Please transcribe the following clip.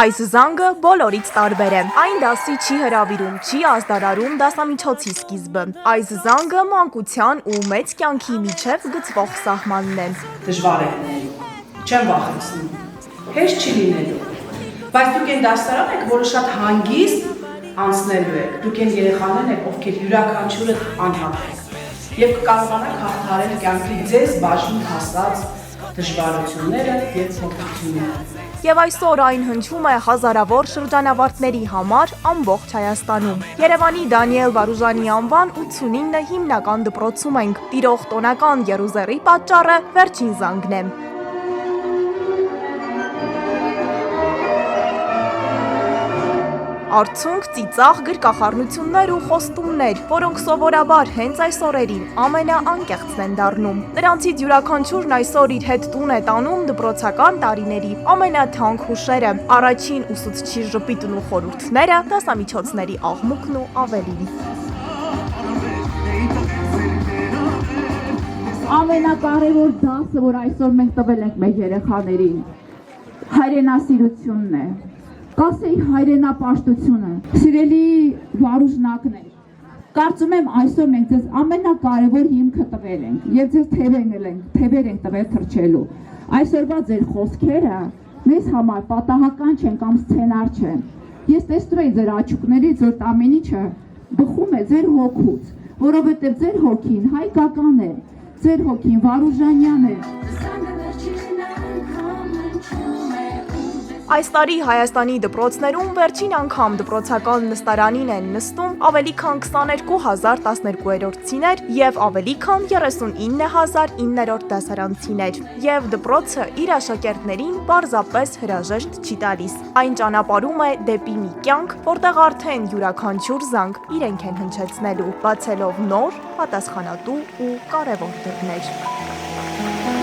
Այս զանգը բոլորից տարբեր է, այն դասի չի հրավիրում, չի ազդարարում դասամիջոցի սկիզբը, այս զանգը մանկության ու մեծ կյանքի միջև գծվող սահմանն է։ Դժվար է լինելու, չեմ վախեցնում, հեշտ չի լինելու, բայց դուք են դասարան եք, որը շատ հանգիստ անցնելու եք, դուք են երեխաներն եք, ովքեր յուրաքանչյուրը անհատեք և կկարողանաք հաղթահարել կյանքի ձեզ բաժին հասած դժվարությունները և փոփոխությունները։ Եվ այսօր այն հնչում է հազարավոր շրջանավարտների համար ամբողջ Հայաստանում։ Երևանի Դանիել Վարուժանի անվան 89 հիմնական դպրոցում ենք։ Տիրող տոնական եռուզեռի պատճառը վերջին զանգն է։ Արդյունք ծիծաղ գրկախառնություններ ու խոստումներ, որոնք սովորաբար հենց այս օրերին ամենաանկեղծն են դառնում։ Նրանցից յուրաքանչյուրն այսօր իր հետ տուն է տանում դպրոցական տարիների ամենաթանկ հուշերը, առաջին ուսուցչի ժպիտն ու խորհուրդները, դասամիջոցների աղմուկն ու ավելին։ Ամենակարևոր դասը, որ այսօր մենք տվել ենք մեր երեխաներին, հայրենասիրությունն է։ Կասեի հայրենապաշտությունը, սիրելի վարուժնակներ, կարծում եմ այսօր մենք ձեզ ամենակարևոր հիմքը տվել ենք և ձեզ թևեր ենք տվել թռչելու։ Այսօրվա ձեր խոսքերը մեզ համար պատահական չեն կամ սցենար չեն։ Ես տեսնում եմ ձեր աչուկներից, որ ամեն ինչը բխում է ձեր հոգուց, որովհետև ձեր հոգին հայկական է, ձեր հոգին վարուժանյան է։ Այս տարի Հայաստանի դպրոցներում վերջին անգամ դպրոցական նստարանին են նստում ավելի քան 22,000 12-րդցիներ և ավելի քան 39,900 դասարանցիներ։ Եվ դպրոցը իր աշակերտներին պարզապես հրաժեշտ չի տալիս։ Այն ճանապարհում է դեպի մի կյանք, որտեղ արդեն յուրաքանչյուր զանգ իրենք են հնչեցնելու, բացելով նոր, պատասխանատու ու կարևոր դռներ։